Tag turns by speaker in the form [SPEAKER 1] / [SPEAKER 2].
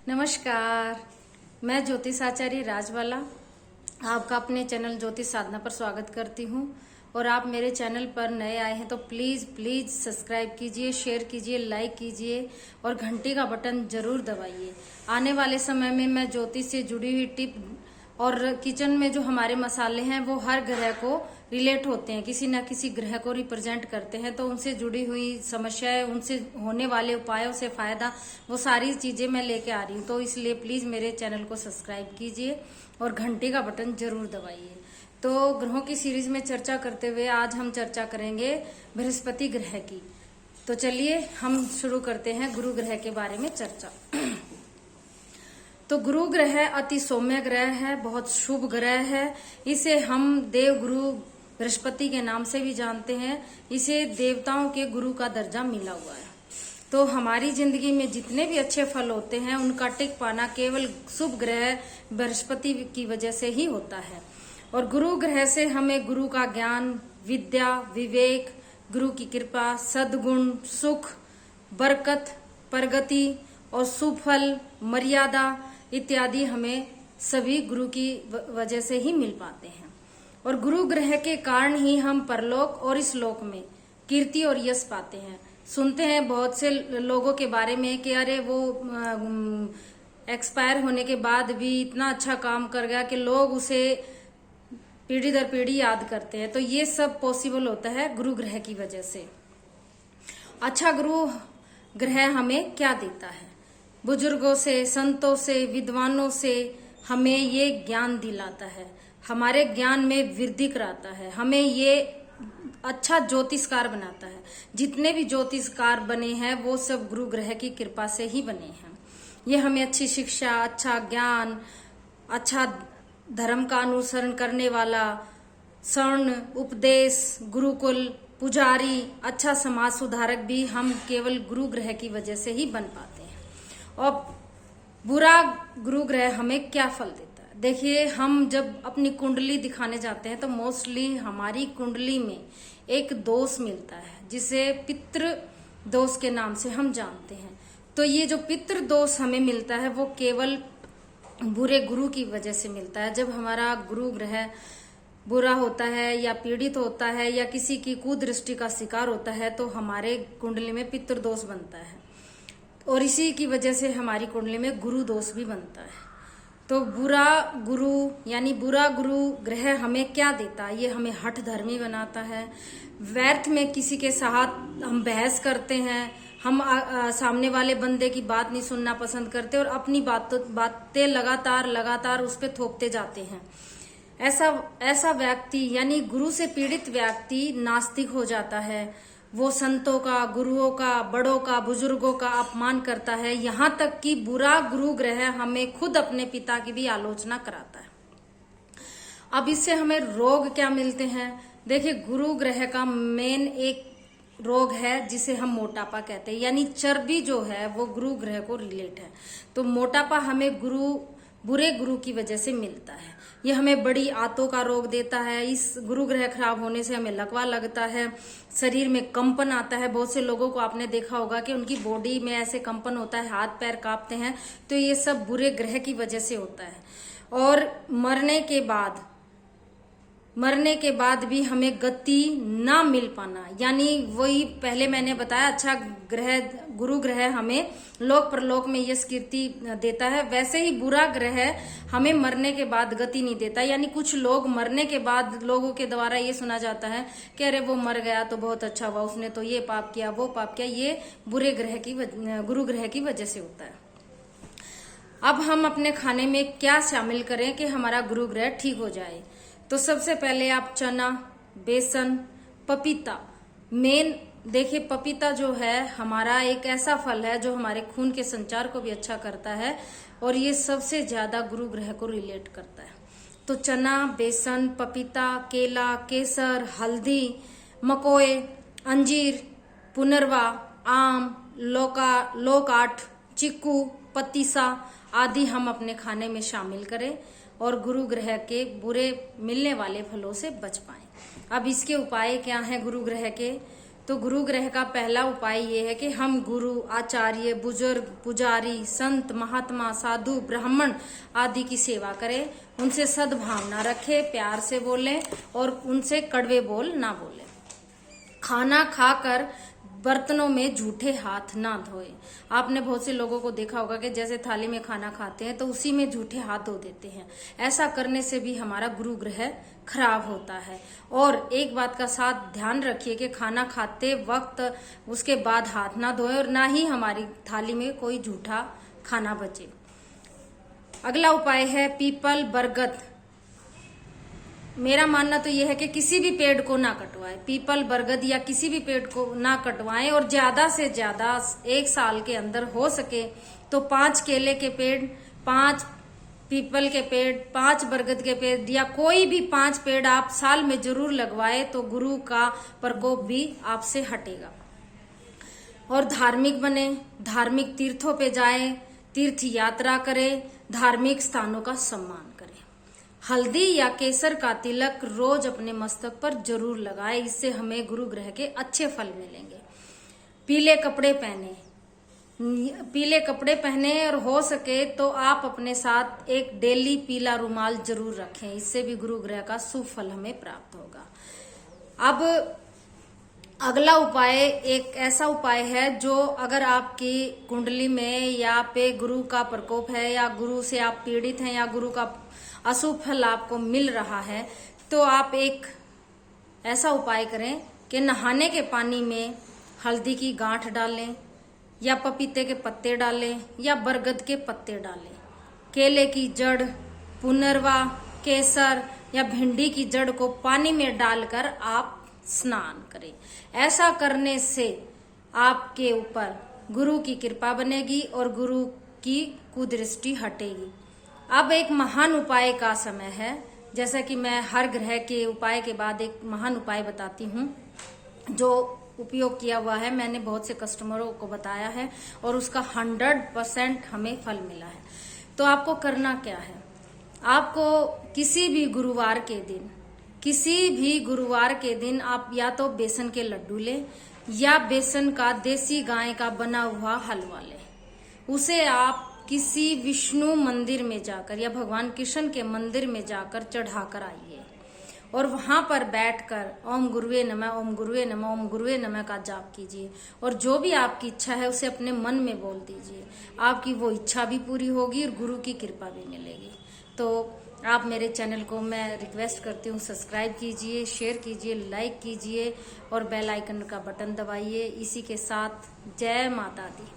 [SPEAKER 1] नमस्कार। मैं ज्योतिष आचार्य राजवाला आपका अपने चैनल ज्योतिष साधना पर स्वागत करती हूँ। और आप मेरे चैनल पर नए आए हैं तो प्लीज़ प्लीज़ सब्सक्राइब कीजिए, शेयर कीजिए, लाइक कीजिए और घंटी का बटन जरूर दबाइए। आने वाले समय में मैं ज्योतिष से जुड़ी हुई टिप और किचन में जो हमारे मसाले हैं वो हर ग्रह को रिलेट होते हैं, किसी ना किसी ग्रह को रिप्रेजेंट करते हैं। तो उनसे जुड़ी हुई समस्याएं, उनसे होने वाले उपायों से फायदा, वो सारी चीजें मैं लेके आ रही हूँ। तो इसलिए प्लीज मेरे चैनल को सब्सक्राइब कीजिए और घंटी का बटन जरूर दबाइए। तो ग्रहों की सीरीज में चर्चा करते हुए आज हम चर्चा करेंगे बृहस्पति ग्रह की। तो चलिए हम शुरू करते हैं गुरु ग्रह के बारे में चर्चा। तो गुरु ग्रह अति सौम्य ग्रह है, बहुत शुभ ग्रह है। इसे हम देव गुरु बृहस्पति के नाम से भी जानते हैं। इसे देवताओं के गुरु का दर्जा मिला हुआ है। तो हमारी जिंदगी में जितने भी अच्छे फल होते हैं उनका टिक पाना केवल शुभ ग्रह बृहस्पति की वजह से ही होता है। और गुरु ग्रह से हमें गुरु का ज्ञान, विद्या, विवेक, गुरु की कृपा, सद्गुण, सुख, बरकत, प्रगति और सुफल, मर्यादा इत्यादि हमें सभी गुरु की वजह से ही मिल पाते हैं। और गुरु ग्रह के कारण ही हम परलोक और इस लोक में कीर्ति और यश पाते हैं। सुनते हैं बहुत से लोगों के बारे में कि अरे वो एक्सपायर होने के बाद भी इतना अच्छा काम कर गया कि लोग उसे पीढ़ी दर पीढ़ी याद करते हैं। तो ये सब पॉसिबल होता है गुरु ग्रह की वजह से। अच्छा गुरु ग्रह हमें क्या देता है? बुजुर्गों से, संतों से, विद्वानों से हमें ये ज्ञान दिलाता है, हमारे ज्ञान में वृद्धि कराता है, हमें ये अच्छा ज्योतिषकार बनाता है। जितने भी ज्योतिषकार बने हैं वो सब गुरु ग्रह की कृपा से ही बने हैं। ये हमें अच्छी शिक्षा, अच्छा ज्ञान, अच्छा धर्म का अनुसरण करने वाला स्वर्ण उपदेश, गुरुकुल, पुजारी, अच्छा समाज सुधारक भी हम केवल गुरु ग्रह की वजह से ही बन पाते हैं। और बुरा गुरु ग्रह हमें क्या फल देता है? देखिए, हम जब अपनी कुंडली दिखाने जाते हैं तो मोस्टली हमारी कुंडली में एक दोष मिलता है जिसे पितृ दोष के नाम से हम जानते हैं। तो ये जो पितृ दोष हमें मिलता है वो केवल बुरे गुरु की वजह से मिलता है। जब हमारा गुरु ग्रह बुरा होता है या पीड़ित होता है या किसी की कुदृष्टि का शिकार होता है तो हमारे कुंडली में पितृ दोष बनता है और इसी की वजह से हमारी कुंडली में गुरु दोष भी बनता है। तो बुरा गुरु यानी बुरा गुरु ग्रह हमें क्या देता है? ये हमें हठ धर्मी बनाता है। व्यर्थ में किसी के साथ हम बहस करते हैं, हम सामने वाले बंदे की बात नहीं सुनना पसंद करते और अपनी बातें लगातार उस पर थोपते जाते हैं। ऐसा व्यक्ति यानी गुरु से पीड़ित व्यक्ति नास्तिक हो जाता है। वो संतों का, गुरुओं का, बड़ों का, बुजुर्गों का अपमान करता है। यहाँ तक कि बुरा गुरु ग्रह हमें खुद अपने पिता की भी आलोचना कराता है। अब इससे हमें रोग क्या मिलते हैं? देखिए, गुरु ग्रह का मेन एक रोग है जिसे हम मोटापा कहते हैं, यानी चर्बी जो है वो गुरु ग्रह को रिलेट है। तो मोटापा हमें बुरे गुरु की वजह से मिलता है। ये हमें बड़ी आंतों का रोग देता है। इस गुरु ग्रह खराब होने से हमें लकवा लगता है, शरीर में कंपन आता है। बहुत से लोगों को आपने देखा होगा कि उनकी बॉडी में ऐसे कंपन होता है, हाथ पैर कांपते हैं। तो ये सब बुरे ग्रह की वजह से होता है। और मरने के बाद भी हमें गति ना मिल पाना, यानी वही पहले मैंने बताया, अच्छा ग्रह गुरु ग्रह हमें लोक परलोक में यश कीर्ति देता है, वैसे ही बुरा ग्रह हमें मरने के बाद गति नहीं देता। यानी कुछ लोग मरने के बाद लोगों के द्वारा ये सुना जाता है कि अरे वो मर गया तो बहुत अच्छा हुआ, उसने तो ये पाप किया, वो पाप किया। ये बुरे ग्रह की गुरु ग्रह की वजह से होता है। अब हम अपने खाने में क्या शामिल करें कि हमारा गुरु ग्रह ठीक हो जाए? तो सबसे पहले आप चना, बेसन, पपीता, मेन देखिए पपीता जो है हमारा एक ऐसा फल है जो हमारे खून के संचार को भी अच्छा करता है और ये सबसे ज्यादा गुरु ग्रह को रिलेट करता है। तो चना, बेसन, पपीता, केला, केसर, हल्दी, मकोए, अंजीर, पुनरवा, आम, लोकाट, चिक्कू, पतीसा आदि हम अपने खाने में शामिल करें और गुरु ग्रह के बुरे मिलने वाले फलों से बच पाएं। अब इसके उपाय क्या हैं गुरु ग्रह के? तो गुरु ग्रह का पहला उपाय ये है कि हम गुरु, आचार्य, बुजुर्ग, पुजारी, संत, महात्मा, साधु, ब्राह्मण आदि की सेवा करें, उनसे सद्भावना रखें, प्यार से बोलें और उनसे कड़वे बोल ना बोलें। खाना खाकर बर्तनों में झूठे हाथ ना धोए। आपने बहुत से लोगों को देखा होगा कि जैसे थाली में खाना खाते हैं तो उसी में झूठे हाथ धो देते हैं। ऐसा करने से भी हमारा गुरु ग्रह खराब होता है। और एक बात का साथ ध्यान रखिए कि खाना खाते वक्त उसके बाद हाथ ना धोए और ना ही हमारी थाली में कोई झूठा खाना बचे। अगला उपाय है पीपल, बरगद। मेरा मानना तो यह है कि किसी भी पेड़ को ना कटवाएं, पीपल, बरगद या किसी भी पेड़ को ना कटवाएं और ज्यादा से ज्यादा 1 साल के अंदर हो सके तो 5 केले के पेड़, 5 पीपल के पेड़, 5 बरगद के पेड़ या कोई भी 5 पेड़ आप साल में जरूर लगवाए तो गुरु का प्रकोप भी आपसे हटेगा। और धार्मिक बने, धार्मिक तीर्थों पे जाएं, तीर्थ यात्रा करें, धार्मिक स्थानों का सम्मान करें। हल्दी या केसर का तिलक रोज अपने मस्तक पर जरूर लगाएं, इससे हमें गुरु ग्रह के अच्छे फल मिलेंगे। पीले कपड़े पहने और हो सके तो आप अपने साथ एक डेली पीला रुमाल जरूर रखें, इससे भी गुरु ग्रह का शुभ फल हमें प्राप्त होगा। अब अगला उपाय एक ऐसा उपाय है जो अगर आपकी कुंडली में या पे गुरु का प्रकोप है या गुरु से आप पीड़ित हैं या गुरु का अशुभ फल आपको मिल रहा है तो आप एक ऐसा उपाय करें कि नहाने के पानी में हल्दी की गांठ डालें या पपीते के पत्ते डालें या बरगद के पत्ते डालें। केले की जड़, पुनर्वा, केसर या भिंडी की जड़ को पानी में डालकर आप स्नान करें। ऐसा करने से आपके ऊपर गुरु की कृपा बनेगी और गुरु की कुदृष्टि हटेगी। अब एक महान उपाय का समय है। जैसा कि मैं हर ग्रह के उपाय के बाद एक महान उपाय बताती हूँ जो उपयोग किया हुआ है, मैंने बहुत से कस्टमरों को बताया है और उसका 100% हमें फल मिला है। तो आपको करना क्या है, आपको किसी भी गुरुवार के दिन आप या तो बेसन के लड्डू लें या बेसन का देसी गाय का बना हुआ हलवा लें। उसे आप किसी विष्णु मंदिर में जाकर या भगवान कृष्ण के मंदिर में जाकर चढ़ाकर आइए और वहां पर बैठकर ओम गुरुवे नमः, ओम गुरुवे नमः, ओम गुरुवे नमः का जाप कीजिए और जो भी आपकी इच्छा है उसे अपने मन में बोल दीजिए। आपकी वो इच्छा भी पूरी होगी और गुरु की कृपा भी मिलेगी। तो आप मेरे चैनल को मैं रिक्वेस्ट करती हूँ सब्सक्राइब कीजिए, शेयर कीजिए, लाइक कीजिए और बेल आइकन का बटन दबाइए। इसी के साथ जय माता दी।